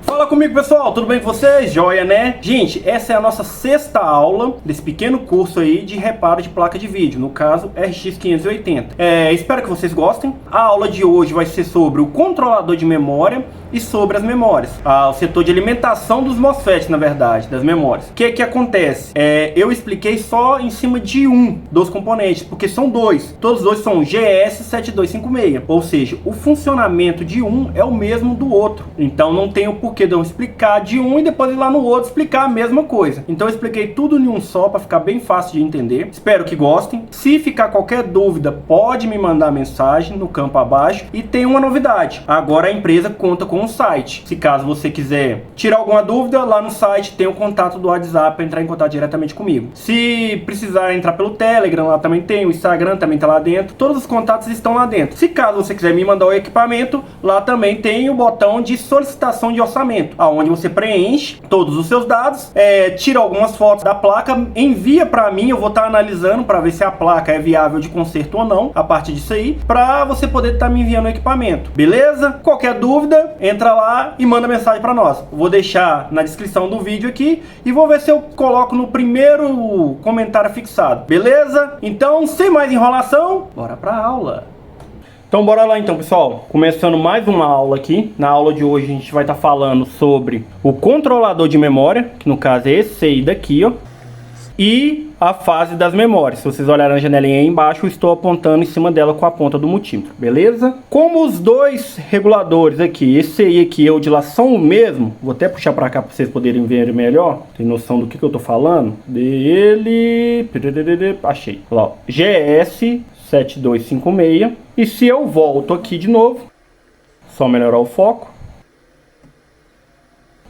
Fala comigo, pessoal, tudo bem com vocês? Joia, né? Gente, essa é a nossa sexta aula desse pequeno curso aí de reparo de placa de vídeo, no caso RX 580. Espero que vocês gostem. A aula de hoje vai ser sobre o controlador de memória e sobre as memórias. O setor de alimentação dos MOSFETs, na verdade, das memórias. O que acontece? Eu expliquei só em cima de um dos componentes, porque são dois. Todos dois são GS7256, ou seja, o funcionamento de um é o mesmo do outro. Então não tem o porquê de eu explicar de um e depois ir lá no outro explicar a mesma coisa. Então eu expliquei tudo em um só para ficar bem fácil de entender. Espero que gostem. Se ficar qualquer dúvida, pode me mandar mensagem no campo abaixo. E tem uma novidade. Agora a empresa conta com um site. Se caso você quiser tirar alguma dúvida, lá no site tem o contato do WhatsApp para entrar em contato diretamente comigo. Se precisar entrar pelo Telegram, lá também tem. O Instagram também tá lá dentro. Todos os contatos estão lá dentro. Se caso você quiser me mandar o equipamento, lá também tem o botão de solicitação de orçamento, onde você preenche todos os seus dados, tira algumas fotos da placa, envia para mim, eu vou estar analisando para ver se a placa é viável de conserto ou não, a partir disso aí, para você poder estar me enviando o equipamento, beleza? Qualquer dúvida, entra lá e manda mensagem para nós. Vou deixar na descrição do vídeo aqui e vou ver se eu coloco no primeiro comentário fixado, beleza? Então, sem mais enrolação, bora para a aula. Então bora lá então, pessoal, começando mais uma aula aqui. Na aula de hoje a gente vai estar falando sobre o controlador de memória, que no caso é esse aí daqui, ó, e a fase das memórias. Se vocês olharem na janelinha aí embaixo, eu estou apontando em cima dela com a ponta do multímetro, beleza? Como os dois reguladores aqui, esse aí aqui e o de lá são o mesmo, vou até puxar para cá para vocês poderem ver melhor, tem noção do que eu tô falando dele. Achei, olha lá, ó, GS7256. E se eu volto aqui de novo, só melhorar o foco,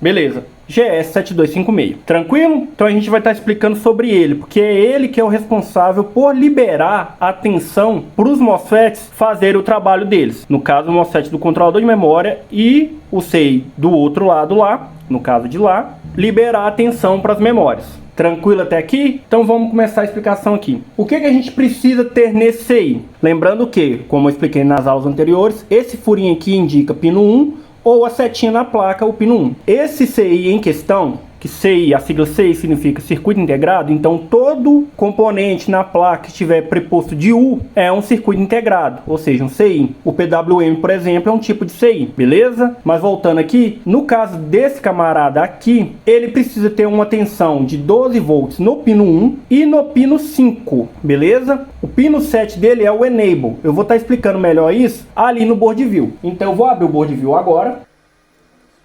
beleza, GS7256, tranquilo? Então a gente vai estar explicando sobre ele, porque é ele que é o responsável por liberar a tensão para os MOSFETs fazerem o trabalho deles. No caso, o MOSFET do controlador de memória e o CI do outro lado lá, no caso de lá, liberar a tensão para as memórias. Tranquilo até aqui? Então vamos começar a explicação aqui. O que a gente precisa ter nesse CI? Lembrando que, como eu expliquei nas aulas anteriores, esse furinho aqui indica pino 1 ou a setinha na placa, o pino 1. Esse CI em questão, que CI, a sigla CI significa circuito integrado, então todo componente na placa que estiver preposto de U é um circuito integrado, ou seja, um CI. O PWM, por exemplo, é um tipo de CI, beleza? Mas voltando aqui, no caso desse camarada aqui, ele precisa ter uma tensão de 12 volts no pino 1 e no pino 5, beleza? O pino 7 dele é o Enable. Eu vou estar explicando melhor isso ali no Board View. Então eu vou abrir o Board View agora.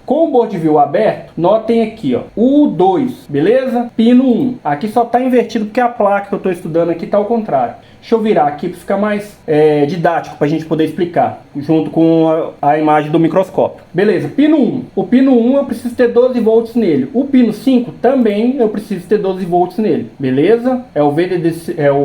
Com o Board View aberto, notem aqui, ó, o 2, beleza? Pino 1. Aqui só está invertido porque a placa que eu estou estudando aqui está ao contrário. Deixa eu virar aqui para ficar mais didático, para a gente poder explicar, junto com a imagem do microscópio. Beleza, pino 1. O pino 1 eu preciso ter 12 volts nele. O pino 5 também eu preciso ter 12 volts nele. Beleza? É o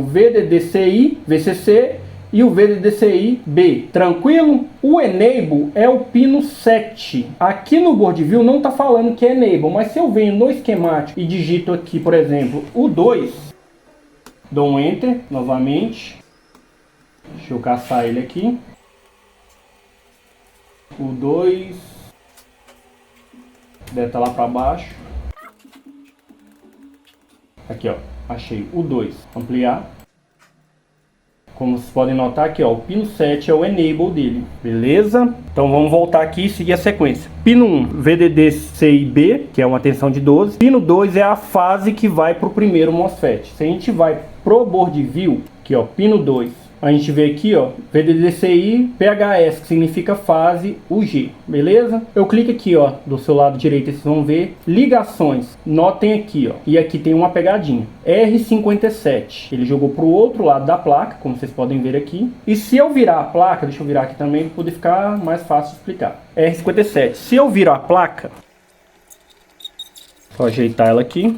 VDDCI, VCC e o VDDCI-B. Tranquilo? O Enable é o pino 7. Aqui no Board View não está falando que é Enable, mas se eu venho no esquemático e digito aqui, por exemplo, o 2, dou um Enter novamente. Deixa eu caçar ele aqui. O 2 deve estar lá para baixo. Aqui, ó, achei o 2. Ampliar. Como vocês podem notar aqui, ó, o pino 7 é o Enable dele, beleza? Então vamos voltar aqui e seguir a sequência. Pino 1, VDDCI-B, que é uma tensão de 12. Pino 2 é a fase que vai para o primeiro MOSFET. Se a gente vai pro Board View, aqui ó, pino 2, a gente vê aqui, ó, VDDCI PHS, que significa fase UG, beleza? Eu clico aqui, ó, do seu lado direito, vocês vão ver ligações. Notem aqui, ó, e aqui tem uma pegadinha. R57, ele jogou pro outro lado da placa, como vocês podem ver aqui. E se eu virar a placa, deixa eu virar aqui também, para poder ficar mais fácil de explicar. R57, se eu virar a placa, só ajeitar ela aqui.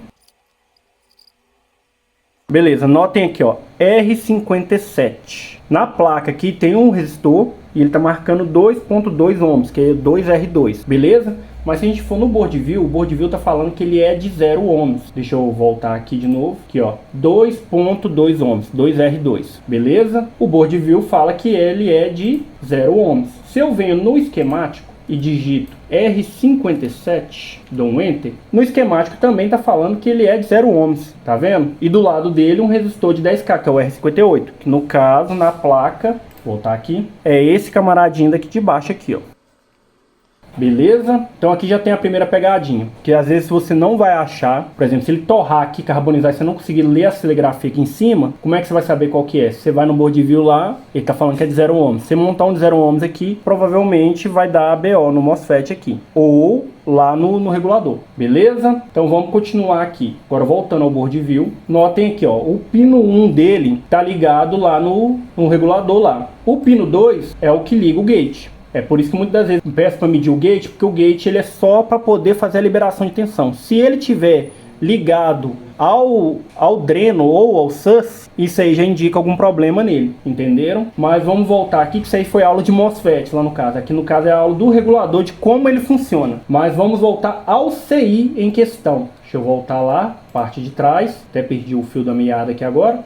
Beleza, notem aqui, ó, R57. Na placa aqui tem um resistor e ele está marcando 2.2 ohms, que é 2R2, beleza? Mas se a gente for no Board View, o Board View está falando que ele é de 0 ohms. Deixa eu voltar aqui de novo, aqui ó, 2.2 ohms, 2R2, beleza? O Board View fala que ele é de 0 ohms. Se eu venho no esquemático, e digito R57, dou um Enter, no esquemático também está falando que ele é de 0 ohms, tá vendo? E do lado dele um resistor de 10K, que é o R58, que no caso, na placa, vou voltar aqui, é esse camaradinho daqui de baixo aqui, ó. Beleza? Então aqui já tem a primeira pegadinha, que às vezes você não vai achar, por exemplo, se ele torrar aqui, carbonizar, e você não conseguir ler a serigrafia aqui em cima, como é que você vai saber qual que é? Você vai no board view lá, ele tá falando que é de 0 ohms. Se você montar um de 0 ohms aqui, provavelmente vai dar BO no MOSFET aqui, ou lá no regulador, beleza? Então vamos continuar aqui. Agora voltando ao board view, notem aqui, ó, o pino 1 dele tá ligado lá no regulador lá. O pino 2 é o que liga o gate. É por isso que muitas das vezes eu peço para medir o gate, porque o gate ele é só para poder fazer a liberação de tensão. Se ele tiver ligado ao dreno ou ao sus, isso aí já indica algum problema nele, entenderam? Mas vamos voltar aqui, que isso aí foi aula de MOSFET lá no caso. Aqui no caso é a aula do regulador, de como ele funciona. Mas vamos voltar ao CI em questão. Deixa eu voltar lá, parte de trás. Até perdi o fio da meada aqui agora.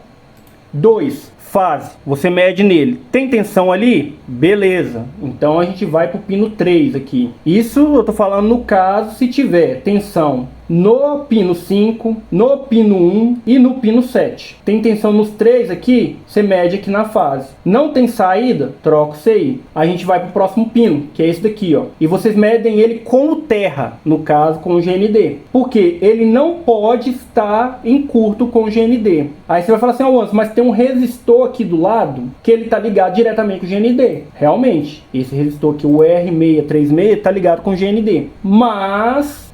2. Fase, você mede nele, tem tensão ali? Beleza, então a gente vai pro pino 3 aqui. Isso eu tô falando no caso se tiver tensão no pino 5, no pino 1 e no pino 7. Tem tensão nos 3 aqui, você mede aqui na fase. Não tem saída, troca o CI. A gente vai pro próximo pino, que é esse daqui, ó. E vocês medem ele com o terra, no caso com o GND. Porque ele não pode estar em curto com o GND. Aí você vai falar assim, ó, mas tem um resistor aqui do lado que ele tá ligado diretamente com o GND. Realmente, esse resistor aqui, o R636, tá ligado com o GND. Mas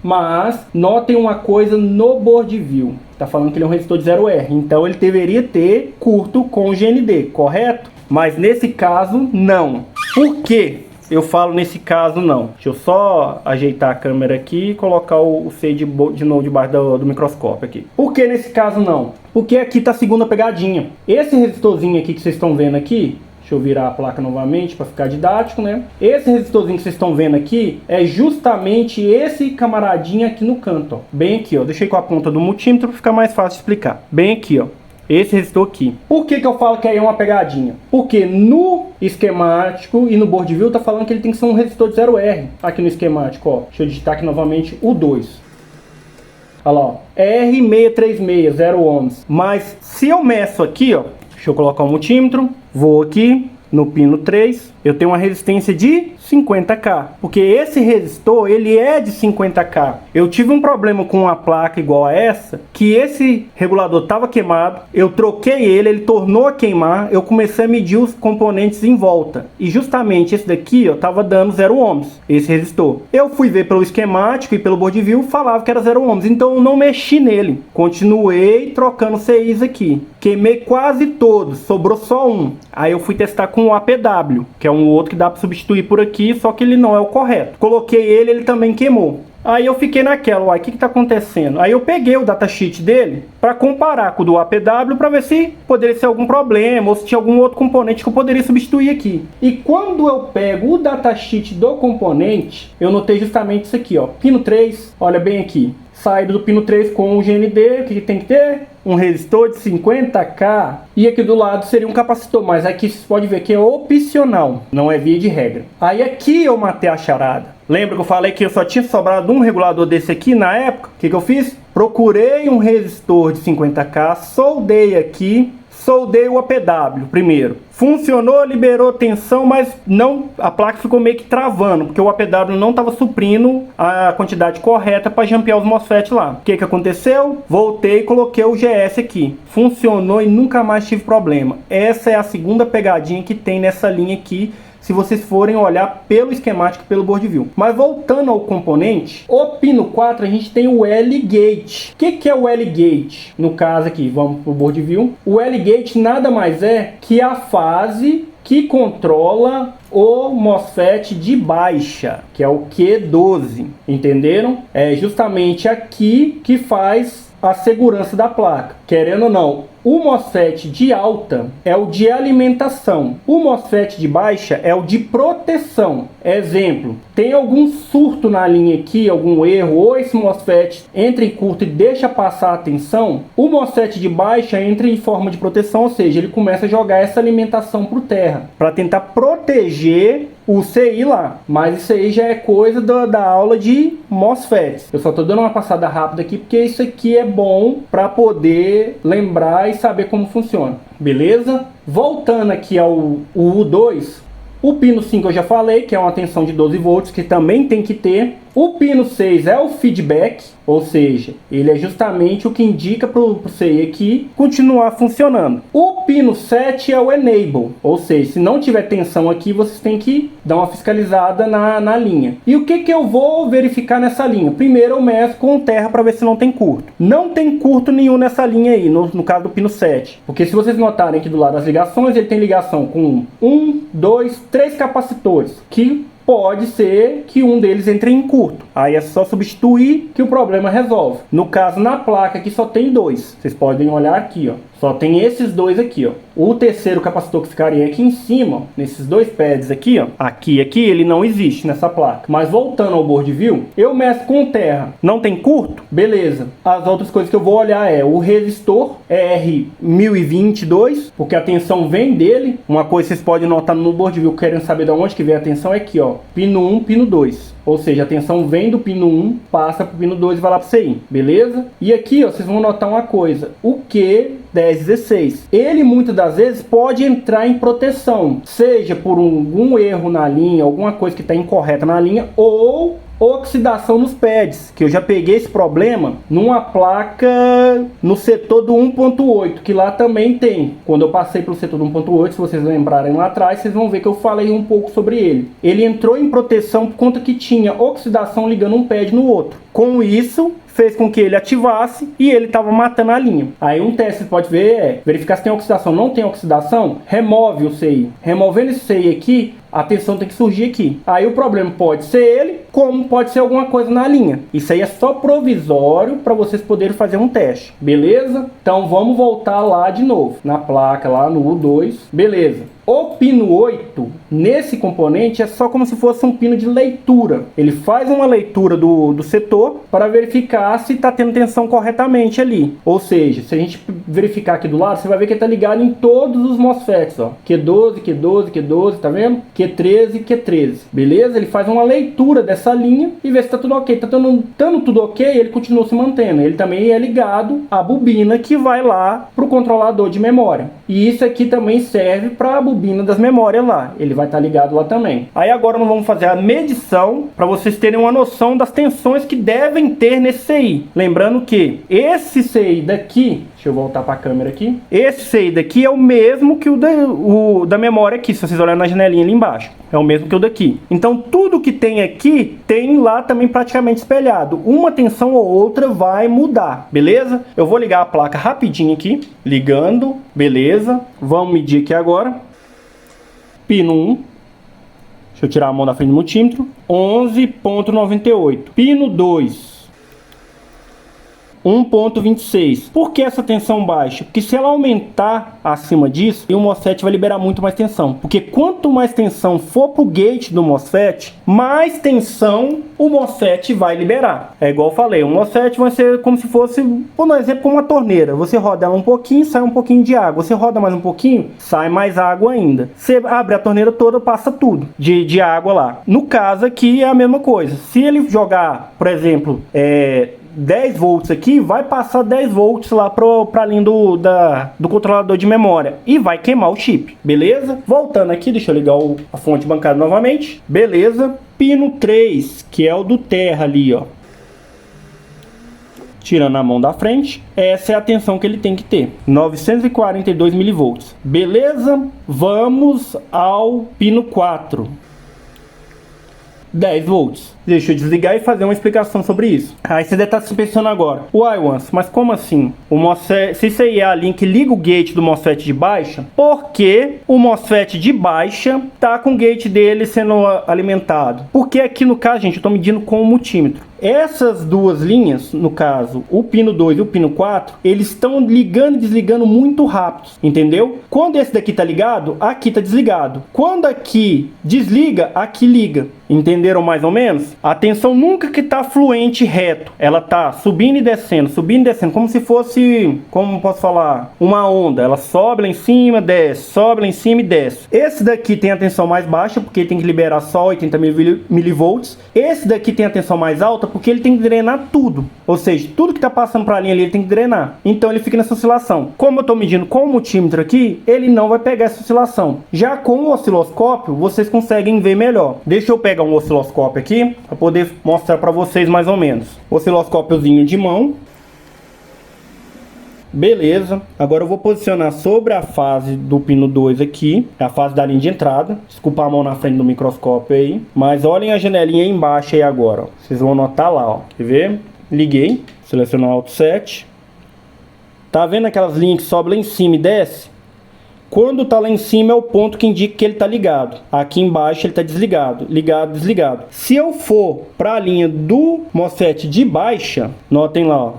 notem uma coisa no board view. Tá falando que ele é um resistor de 0R. Então ele deveria ter curto com o GND, correto? Mas nesse caso, não. Por quê? Eu falo nesse caso não. Deixa eu só ajeitar a câmera aqui e colocar o C de novo debaixo do microscópio aqui. Por que nesse caso não? Porque aqui tá a segunda pegadinha. Esse resistorzinho aqui que vocês estão vendo aqui, deixa eu virar a placa novamente para ficar didático, né? Esse resistorzinho que vocês estão vendo aqui é justamente esse camaradinho aqui no canto, ó. Bem aqui, ó. Deixei com a ponta do multímetro para ficar mais fácil de explicar. Bem aqui, ó. Esse resistor aqui. Por que eu falo que aí é uma pegadinha? Porque no esquemático e no board view tá falando que ele tem que ser um resistor de 0R. Aqui no esquemático, ó. Deixa eu digitar aqui novamente o 2. Olha lá, ó. R636, 0 ohms. Mas se eu meço aqui, ó. Deixa eu colocar o multímetro. Vou aqui no pino 3. Eu tenho uma resistência de 50K, porque esse resistor ele é de 50K. Eu tive um problema com uma placa igual a essa, que esse regulador estava queimado, eu troquei ele tornou a queimar, eu comecei a medir os componentes em volta, e justamente esse daqui estava dando 0 ohms, esse resistor. Eu fui ver pelo esquemático e pelo board view, falava que era 0 ohms, então eu não mexi nele, continuei trocando CIs aqui, queimei quase todos, sobrou só um. Aí eu fui testar com o APW, que é um outro que dá para substituir por aqui, só que ele não é o correto. Coloquei ele também queimou. Aí eu fiquei naquela, uai, o que tá acontecendo? Aí eu peguei o datasheet dele para comparar com o do APW para ver se poderia ser algum problema ou se tinha algum outro componente que eu poderia substituir aqui. E quando eu pego o datasheet do componente, eu notei justamente isso aqui, ó, pino 3, olha bem aqui. Saída do pino 3 com o GND, o que tem que ter? Um resistor de 50K. E aqui do lado seria um capacitor, mas aqui você pode ver que é opcional, não é via de regra. Aí aqui eu matei a charada. Lembra que eu falei que eu só tinha sobrado um regulador desse aqui na época? O que eu fiz? Procurei um resistor de 50K, soldei aqui, soldei o APW primeiro. Funcionou, liberou tensão, mas não, a placa ficou meio que travando, porque o APW não estava suprindo a quantidade correta para jampear os MOSFET lá. O que aconteceu? Voltei e coloquei o GS aqui. Funcionou e nunca mais tive problema. Essa é a segunda pegadinha que tem nessa linha aqui, se vocês forem olhar pelo esquemático, pelo board view. Mas voltando ao componente, o pino 4 a gente tem o L-Gate. O que é o L-Gate? No caso aqui, vamos para o board view. O L-Gate nada mais é que a fase que controla o MOSFET de baixa, que é o Q12, entenderam? É justamente aqui que faz a segurança da placa. querendo ou não, o MOSFET de alta é o de alimentação. O MOSFET de baixa é o de proteção. Exemplo, tem algum surto na linha aqui, algum erro, ou esse MOSFET entra em curto e deixa passar a tensão, o MOSFET de baixa entra em forma de proteção, ou seja, ele começa a jogar essa alimentação por terra, para tentar proteger o CI lá. Mas isso aí já é coisa da aula de MOSFETs. Eu só estou dando uma passada rápida aqui, porque isso aqui é bom para poder lembrar e saber como funciona. Beleza? Voltando aqui ao U2, o pino 5 eu já falei, que é uma tensão de 12 volts, que também tem que ter. O pino 6 é o feedback, ou seja, ele é justamente o que indica para o CI aqui continuar funcionando. O pino 7 é o enable, ou seja, se não tiver tensão aqui, vocês têm que dar uma fiscalizada na linha. E o que eu vou verificar nessa linha? Primeiro eu meço com terra para ver se não tem curto. Não tem curto nenhum nessa linha aí, no caso do pino 7. Porque se vocês notarem aqui do lado das ligações, ele tem ligação com 1, 2, 3 capacitores, que pode ser que um deles entre em curto. Aí é só substituir que o problema resolve. No caso, na placa aqui só tem 2. Vocês podem olhar aqui, ó. Só tem esses 2 aqui, ó. O terceiro capacitor que ficaria aqui em cima, ó, nesses 2 pads aqui, ó. Aqui, ele não existe nessa placa. Mas voltando ao board view, eu meço com terra. Não tem curto? Beleza. As outras coisas que eu vou olhar é o resistor R1022, porque a tensão vem dele. Uma coisa que vocês podem notar no board view, querendo saber de onde que vem a tensão, é aqui, ó. Pino 1, pino 2. Ou seja, a tensão vem do pino 1, passa pro pino 2 e vai lá pro CI. Beleza? E aqui, ó, vocês vão notar uma coisa. O Q1016. Ele, muitas das vezes, pode entrar em proteção. Seja por algum erro na linha, alguma coisa que está incorreta na linha, ou oxidação nos pads, que eu já peguei esse problema numa placa no setor do 1.8, que lá também tem. Quando eu passei pelo setor do 1.8, se vocês lembrarem lá atrás, vocês vão ver que eu falei um pouco sobre ele. Ele entrou em proteção por conta que tinha oxidação ligando um pad no outro. Com isso, fez com que ele ativasse e ele estava matando a linha. Aí um teste que você pode ver é verificar se tem oxidação. Não tem oxidação, remove o CI. Removendo esse CI aqui, a tensão tem que surgir aqui. Aí o problema pode ser ele, como pode ser alguma coisa na linha. Isso aí é só provisório para vocês poderem fazer um teste. Beleza? Então vamos voltar lá de novo. Na placa lá no U2. Beleza. O pino 8, nesse componente, é só como se fosse um pino de leitura. Ele faz uma leitura do setor para verificar se está tendo tensão corretamente ali. Ou seja, se a gente verificar aqui do lado, você vai ver que ele está ligado em todos os MOSFETs. Ó. Q12, Q12, Q12, tá vendo? Q13, Q13. Beleza? Ele faz uma leitura dessa linha e vê se está tudo ok. Tá estando tudo ok, ele continua se mantendo. Ele também é ligado à bobina que vai lá para o controlador de memória. E isso aqui também serve para a bobina das memórias lá. Ele vai estar ligado lá também. Aí agora nós vamos fazer a medição para vocês terem uma noção das tensões que devem ter nesse CI. Lembrando que esse CI daqui, deixa eu voltar para a câmera aqui. Esse CI daqui é o mesmo que o da memória aqui, se vocês olharem na janelinha ali embaixo. É o mesmo que o daqui. Então tudo que tem aqui, tem lá também praticamente espelhado. Uma tensão ou outra vai mudar, beleza? Eu vou ligar a placa rapidinho aqui. Ligando, beleza. Vamos medir aqui agora. Pino 1. Deixa eu tirar a mão da frente do multímetro. 11.98. Pino 2. 1.26. Por que essa tensão baixa? Porque se ela aumentar acima disso, o MOSFET vai liberar muito mais tensão. Porque quanto mais tensão for pro gate do MOSFET, mais tensão o MOSFET vai liberar. É igual eu falei, o MOSFET vai ser como se fosse, por exemplo, como uma torneira. Você roda ela um pouquinho, sai um pouquinho de água. Você roda mais um pouquinho, sai mais água ainda. Você abre a torneira toda, passa tudo de água lá. No caso aqui é a mesma coisa. Se ele jogar, por exemplo, 10 volts aqui, vai passar 10 volts lá para além do controlador de memória e vai queimar o chip, beleza? Voltando aqui, deixa eu ligar a fonte bancária novamente, beleza? Pino 3, que é o do terra ali, ó. Tirando a mão da frente, essa é a tensão que ele tem que ter, 942 milivolts, beleza? Vamos ao pino 4. 10 volts. Deixa eu desligar e fazer uma explicação sobre isso. Aí você deve estar se pensando agora, uai, Once, mas como assim? O MOSFET, se isso aí é a linha que liga o gate do MOSFET de baixa, por que o MOSFET de baixa tá com o gate dele sendo alimentado? Porque aqui no caso, gente, eu estou medindo com o multímetro. Essas duas linhas, no caso, o pino 2 e o pino 4, eles estão ligando e desligando muito rápido, entendeu? Quando esse daqui tá ligado, aqui tá desligado. Quando aqui desliga, aqui liga. Entenderam mais ou menos? A tensão nunca que tá fluente reto. Ela tá subindo e descendo, como se fosse, como posso falar, uma onda. Ela sobe lá em cima, desce, sobe lá em cima e desce. Esse daqui tem a tensão mais baixa, porque tem que liberar só 80 milivolts. Esse daqui tem a tensão mais alta, porque ele tem que drenar tudo. Ou seja, tudo que tá passando pra linha ali, ele tem que drenar. Então ele fica nessa oscilação. Como eu tô medindo com o multímetro aqui, ele não vai pegar essa oscilação. Já com o osciloscópio, vocês conseguem ver melhor. Deixa eu pegar um osciloscópio aqui, para poder mostrar para vocês mais ou menos. Osciloscópiozinho de mão. Beleza, agora eu vou posicionar sobre a fase do pino 2 aqui, a fase da linha de entrada. Desculpa a mão na frente do microscópio aí, mas olhem a janelinha aí embaixo aí agora, ó. Vocês vão notar lá, ó. Quer ver? Liguei, selecionar o Auto Set. Tá vendo aquelas linhas que sobem lá em cima e desce? Quando tá lá em cima é o ponto que indica que ele tá ligado. Aqui embaixo ele tá desligado, ligado, desligado. Se eu for para a linha do MOSFET de baixa, notem lá, ó.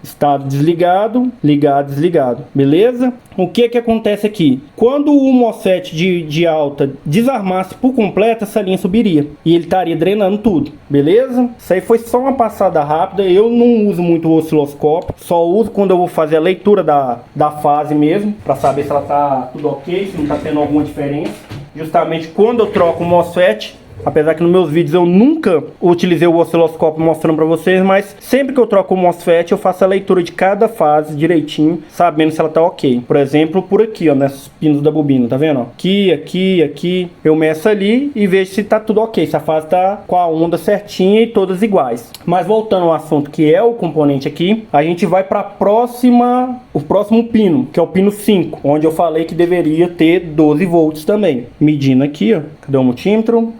Estado desligado, ligado, desligado. Beleza? O que acontece aqui? Quando o MOSFET de alta desarmasse por completo, essa linha subiria. E ele estaria drenando tudo. Beleza? Isso aí foi só uma passada rápida. Eu não uso muito o osciloscópio. Só uso quando eu vou fazer a leitura da fase mesmo. Para saber se ela tá tudo ok, se não tá tendo alguma diferença. Justamente quando eu troco o MOSFET. Apesar que nos meus vídeos eu nunca utilizei o osciloscópio mostrando para vocês, mas sempre que eu troco o MOSFET eu faço a leitura de cada fase direitinho, sabendo se ela tá ok. Por exemplo, por aqui, ó, nesses pinos da bobina, tá vendo? Ó? Aqui, eu meço ali e vejo se tá tudo ok, se a fase tá com a onda certinha e todas iguais. Mas voltando ao assunto que é o componente aqui, a gente vai para o próximo pino, que é o pino 5, onde eu falei que deveria ter 12 volts também. Medindo aqui, ó, cadê o multímetro?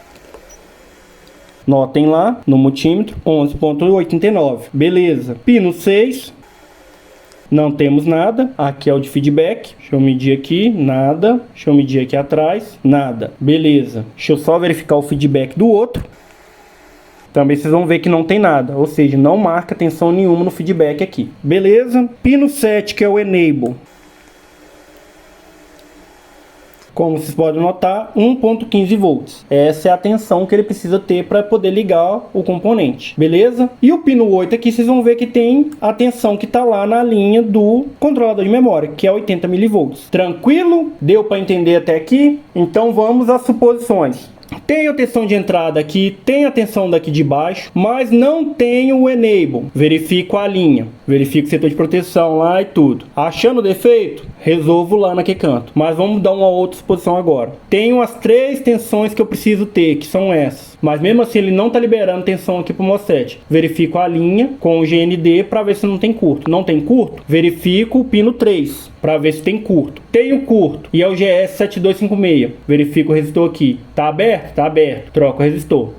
Notem lá no multímetro 11.89. Beleza. Pino 6. Não temos nada. Aqui é o de feedback. Deixa eu medir aqui. Nada. Deixa eu medir aqui atrás. Nada. Beleza. Deixa eu só verificar o feedback do outro. Também vocês vão ver que não tem nada. Ou seja, não marca tensão nenhuma no feedback aqui. Beleza. Pino 7, que é o enable. Como vocês podem notar, 1.15 volts. Essa é a tensão que ele precisa ter para poder ligar o componente, beleza? E o pino 8 aqui, vocês vão ver que tem a tensão que está lá na linha do controlador de memória, que é 80 mV. Tranquilo? Deu para entender até aqui? Então vamos às suposições. Tem a tensão de entrada aqui, tem a tensão daqui de baixo, mas não tem o enable. Verifico a linha, verifico o setor de proteção lá e tudo. Achando o defeito, resolvo lá naquele canto. Mas vamos dar uma outra suposição agora. Tenho as 3 tensões que eu preciso ter, que são essas. Mas mesmo assim ele não está liberando tensão aqui para o MOSFET. Verifico a linha com o GND para ver se não tem curto. Não tem curto? Verifico o pino 3 para ver se tem curto. Tenho curto e é o GS7256. Verifico o resistor aqui. Tá aberto? Tá aberto. Troco o resistor.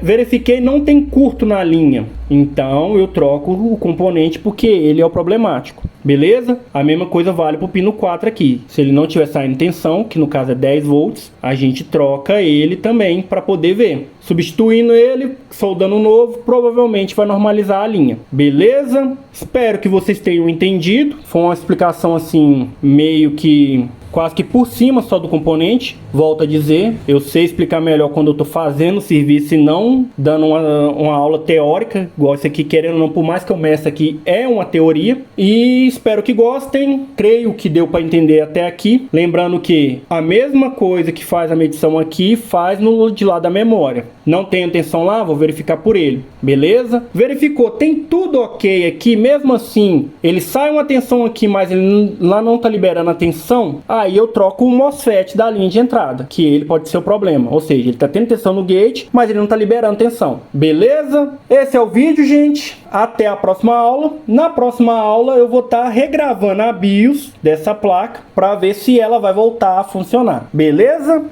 Verifiquei, não tem curto na linha. Então eu troco o componente porque ele é o problemático. Beleza? A mesma coisa vale para o pino 4 aqui. Se ele não tiver saindo tensão, que no caso é 10 volts, a gente troca ele também para poder ver. Substituindo ele, soldando um novo, provavelmente vai normalizar a linha. Beleza? Espero que vocês tenham entendido. Foi uma explicação assim, meio que quase que por cima só do componente. Volto a dizer, eu sei explicar melhor quando eu estou fazendo o serviço e não dando uma aula teórica, igual isso aqui, querendo ou não, por mais que eu meça aqui, é uma teoria. E espero que gostem, creio que deu para entender até aqui. Lembrando que a mesma coisa que faz a medição aqui, faz no de lá da memória. Não tem tensão lá, vou verificar por ele, beleza? Verificou, tem tudo ok aqui, mesmo assim, ele sai uma tensão aqui, mas ele lá não tá liberando a tensão, aí eu troco o MOSFET da linha de entrada, que ele pode ser o problema, ou seja, ele tá tendo tensão no gate, mas ele não tá liberando tensão, beleza? Esse é o vídeo, gente, até a próxima aula. Na próxima aula eu vou estar regravando a BIOS dessa placa, para ver se ela vai voltar a funcionar, beleza?